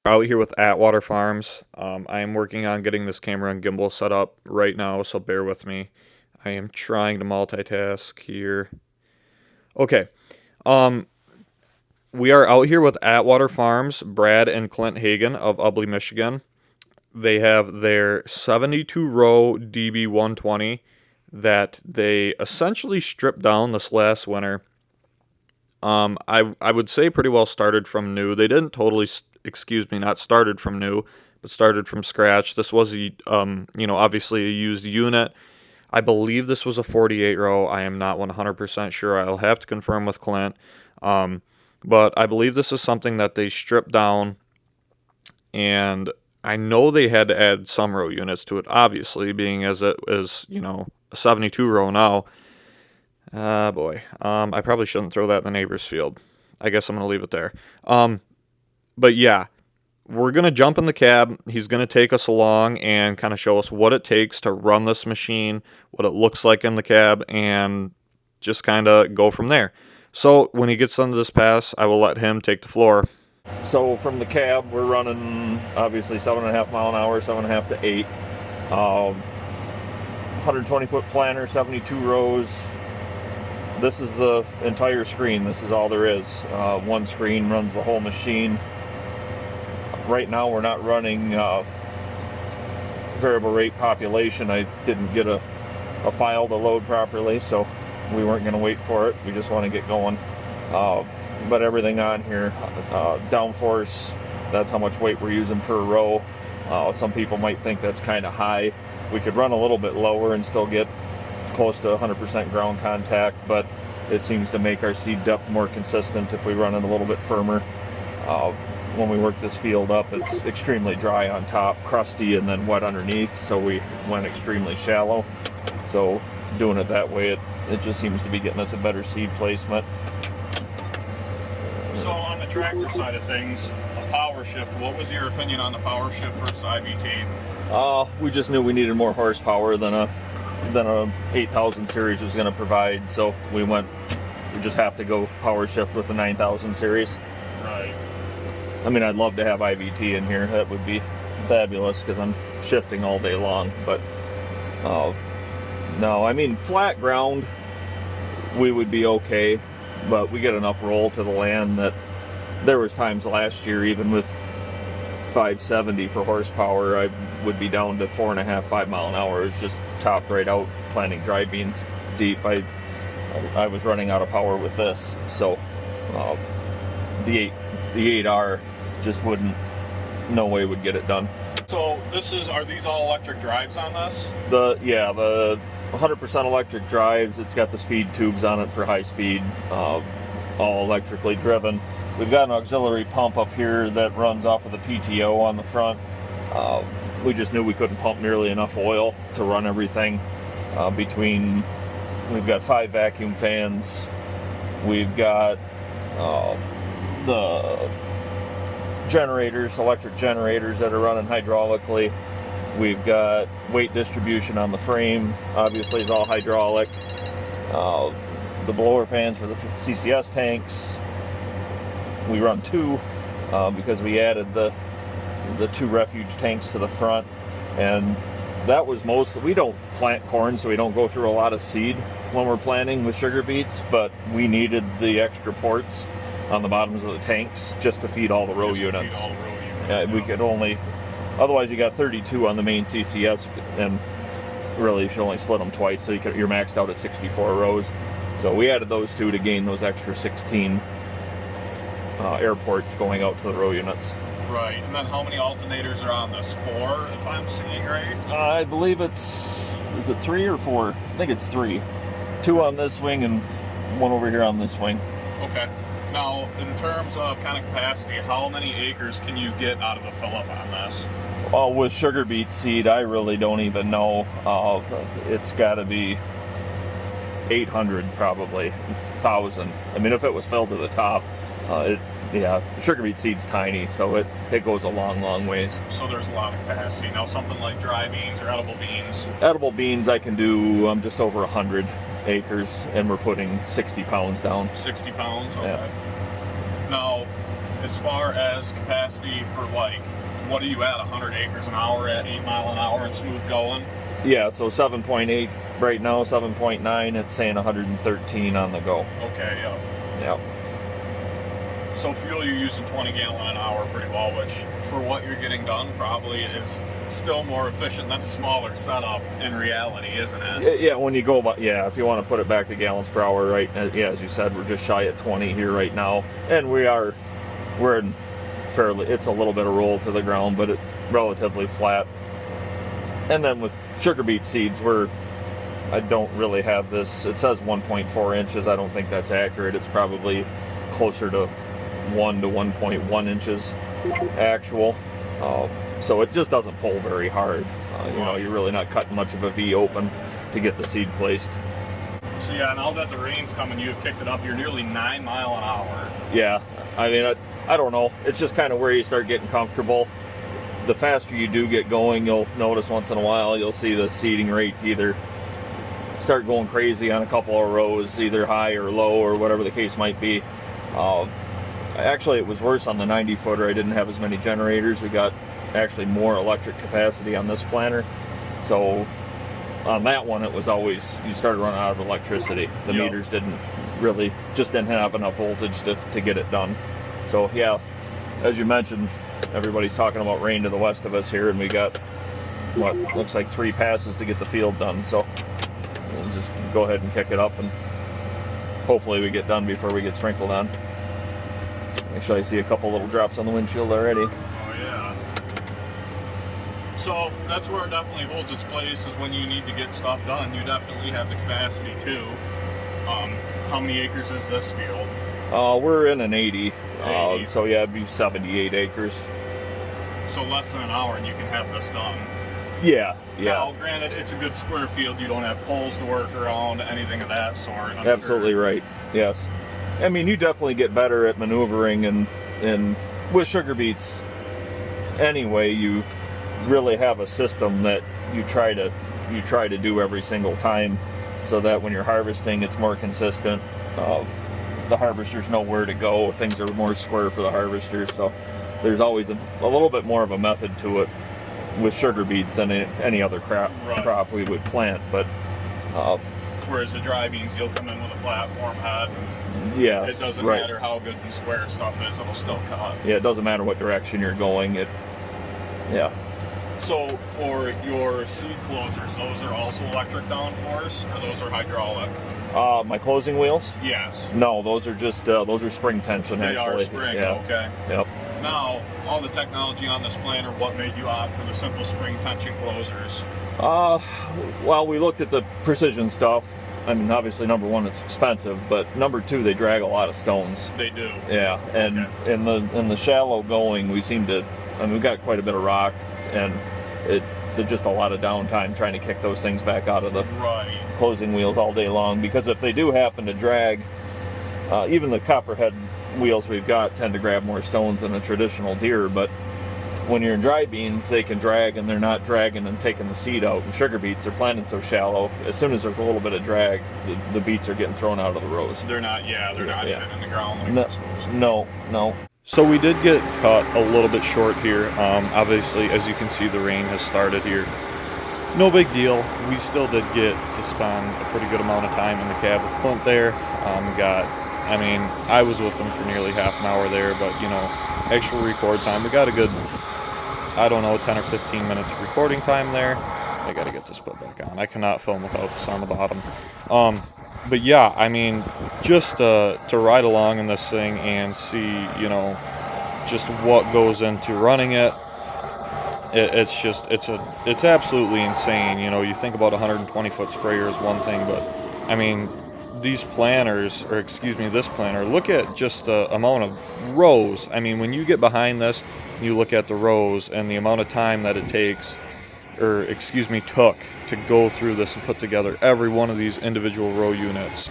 Out here with Atwater Farms. I am working on getting this camera and gimbal set up right now, so bear with me. I am trying to multitask here. Okay. Um, we are out here with Atwater Farms, Brad and Clint Hagen of Ubley, Michigan. They have their 72 row DB120 that they essentially stripped down this last winter. I would say pretty well started from new. They didn't totally, excuse me, not started from new, but started from scratch. This was obviously a used unit. I believe this was a 48 row. I am not 100% sure. I'll have to confirm with Clint. But I believe this is something that they stripped down, and I know they had to add some row units to it, obviously, being as it is, a 72 row now. Boy. I probably shouldn't throw that in the neighbor's field. I guess I'm going to leave it there. But yeah, we're going to jump in the cab. He's going to take us along and kind of show us what it takes to run this machine, what it looks like in the cab, and just kind of go from there. So when he gets into this pass, I will let him take the floor. So from the cab, we're running obviously 7.5 mile an hour, 7.5 to 8. 120-foot planter, 72 rows. This is the entire screen. This is all there is. One screen runs the whole machine. Right now we're not running variable rate population. I didn't get a file to load properly, so we weren't going to wait for it. We just want to get going. But everything on here, downforce, that's how much weight we're using per row. Some people might think that's kind of high. We could run a little bit lower and still get close to 100% ground contact, but it seems to make our seed depth more consistent if we run it a little bit firmer. When we work this field up, it's extremely dry on top, crusty, and then wet underneath, so we went extremely shallow. So doing it that way, it just seems to be getting us a better seed placement. So on the tractor side of things, a power shift, what was your opinion on the power shift versus IVT? We just knew we needed more horsepower than a 8000 series was going to provide, so we just have to go power shift with the 9000 series. Right. I mean, I'd love to have IVT in here. That would be fabulous because I'm shifting all day long, but no, I mean, flat ground we would be okay, but we get enough roll to the land that there was times last year, even with 570 for horsepower, I would be down to 4.5, 5 mile an hour. It's just topped right out planting dry beans deep. I was running out of power with this, so the 8R just wouldn't, no way would get it done. So are these all electric drives on this? The 100% electric drives. It's got the speed tubes on it for high speed, all electrically driven. We've got an auxiliary pump up here that runs off of the PTO on the front. We just knew we couldn't pump nearly enough oil to run everything. We've got 5 vacuum fans. We've got the generators, electric generators that are running hydraulically. We've got weight distribution on the frame. Obviously, it's all hydraulic. The blower fans for the CCS tanks. We run 2 because we added the 2 refuge tanks to the front, and that was mostly, we don't plant corn, so we don't go through a lot of seed when we're planting with sugar beets, but we needed the extra ports on the bottoms of the tanks just to feed all the row units. We could only, otherwise you got 32 on the main CCS, and really you should only split them twice, so you're maxed out at 64 rows. So we added those 2 to gain those extra 16 airports going out to the row units. Right, and then how many alternators are on this? 4, if I'm seeing right? I believe is it 3 or 4? I think it's 3. 2 on this wing and 1 over here on this wing. Okay. Now, in terms of kind of capacity, how many acres can you get out of a fill-up on this? With sugar beet seed, I really don't even know. It's got to be 800 probably, 1,000. I mean, if it was filled to the top, sugar beet seed's tiny, so it goes a long ways. So there's a lot of capacity. Now something like dry beans or edible beans? Edible beans I can do just over 100 acres, and we're putting 60 pounds down. 60 pounds? Okay. Yeah. Now, as far as capacity for like, what are you at, 100 acres an hour at 8 mile an hour and smooth going? Yeah, so 7.8 right now, 7.9, it's saying 113 on the go. Okay, yeah. Yeah. So fuel, you're using 20 gallon an hour pretty well, which for what you're getting done probably is still more efficient than a smaller setup in reality, isn't it? Yeah, when you go about, yeah, if you want to put it back to gallons per hour, right, yeah, as you said, we're just shy at 20 here right now. And we're in fairly, it's a little bit of roll to the ground, but it's relatively flat. And then with sugar beet seeds, I don't really have this, it says 1.4 inches. I don't think that's accurate. It's probably closer to 1 to 1.1 inches actual. So it just doesn't pull very hard. You know, you're really not cutting much of a V open to get the seed placed. So yeah, now that the rain's coming, you've kicked it up. You're nearly 9 mile an hour. Yeah, I mean, I don't know. It's just kind of where you start getting comfortable. The faster you do get going, you'll notice once in a while, you'll see the seeding rate either start going crazy on a couple of rows, either high or low or whatever the case might be. Actually, it was worse on the 90 footer. I didn't have as many generators. We got actually more electric capacity on this planter. So on that one, it was always, you started running out of electricity. The meters didn't have enough voltage to get it done. So yeah, as you mentioned, everybody's talking about rain to the west of us here, and we got what looks like 3 passes to get the field done. So we'll just go ahead and kick it up, and hopefully we get done before we get sprinkled on. Actually, I see a couple little drops on the windshield already. Oh yeah. So that's where it definitely holds its place, is when you need to get stuff done. You definitely have the capacity too. How many acres is this field? We're in an 80. So yeah, it'd be 78 acres. So less than an hour and you can have this done. Yeah, yeah. Now, granted, it's a good square field. You don't have poles to work around, anything of that sort. I'm Absolutely sure. right. Yes. I mean, you definitely get better at maneuvering, and with sugar beets anyway, you really have a system that you try to do every single time, so that when you're harvesting, it's more consistent. The harvesters know where to go. Things are more square for the harvesters, so there's always a little bit more of a method to it with sugar beets than any other crop we would plant. But whereas the dry beans, you'll come in with a platform head. Yeah, it doesn't matter how good the square stuff is; it'll still cut. Yeah, it doesn't matter what direction you're going. Yeah. So for your seed closers, those are also electric downforce, or those are hydraulic? My closing wheels? Yes. No, those are just those are spring tension. They actually. are spring. Yeah. Okay. Yep. Now, all the technology on this planter, what made you opt for the simple spring tension closers? Well, we looked at the precision stuff. I mean, obviously, number one, it's expensive, but number two, they drag a lot of stones. They do. Yeah, and okay. in the shallow going, we seem to. I mean, we've got quite a bit of rock, and there's just a lot of downtime trying to kick those things back out of the closing wheels all day long. Because if they do happen to drag, even the copperhead wheels we've got tend to grab more stones than a traditional deer, but when you're in dry beans, they can drag, and they're not dragging and taking the seed out. In sugar beets, they're planted so shallow, as soon as there's a little bit of drag, the beets are getting thrown out of the rows. They're not hitting the ground like no, they're supposed to. No. So we did get cut a little bit short here. Obviously, as you can see, the rain has started here. No big deal. We still did get to spend a pretty good amount of time in the cab with Clint there. I was with him for nearly half an hour there, but, actual record time, we got a good, 10 or 15 minutes of recording time there. I got to get this put back on. I cannot film without this on the bottom. But yeah, just to ride along in this thing and see, just what goes into running it. It's absolutely insane. You think about a 120-foot sprayer is one thing, but these planters, this planter, look at just the amount of rows. When you get behind this, you look at the rows and the amount of time that it took to go through this and put together every one of these individual row units.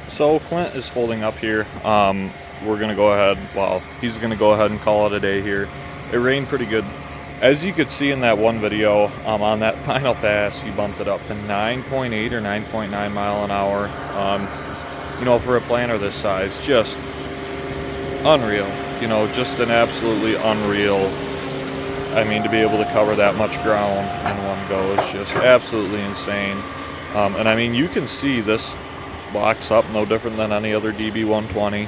So Clint is folding up here. We're going to go ahead, he's going to go ahead and call it a day here. It rained pretty good. As you could see in that one video, on that final pass, he bumped it up to 9.8 or 9.9 mile an hour. For a planter this size, just unreal. you know, just an absolutely unreal. I mean, to be able to cover that much ground in one go is just absolutely insane. And I mean, you can see this locks up no different than any other DB120.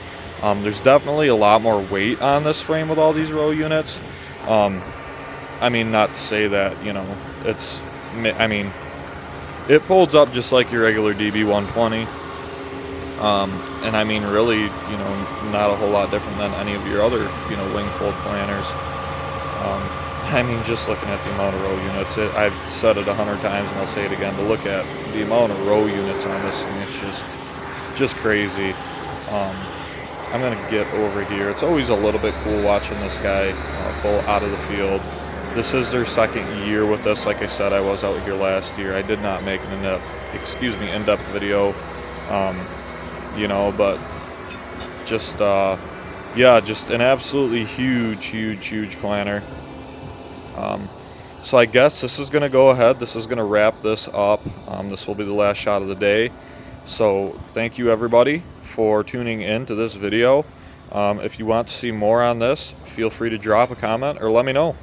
There's definitely a lot more weight on this frame with all these ROW units. I mean, not to say that, you know, it's, I mean, it folds up just like your regular DB120. And I mean, really, you know, not a whole lot different than any of your other, you know, wing fold planners. I mean, just looking at the amount of ROW units, I've said it 100 times and I'll say it again, but look at the amount of ROW units on this thing. It's just crazy. I'm going to get over here. It's always a little bit cool watching this guy pull out of the field. This is their second year with us. Like I said, I was out here last year. I did not make an in-depth video, you know, but just, yeah, just an absolutely huge planner. So I guess this is going to go ahead. This is going to wrap this up. This will be the last shot of the day. So thank you everybody for tuning in to this video. If you want to see more on this, feel free to drop a comment or let me know.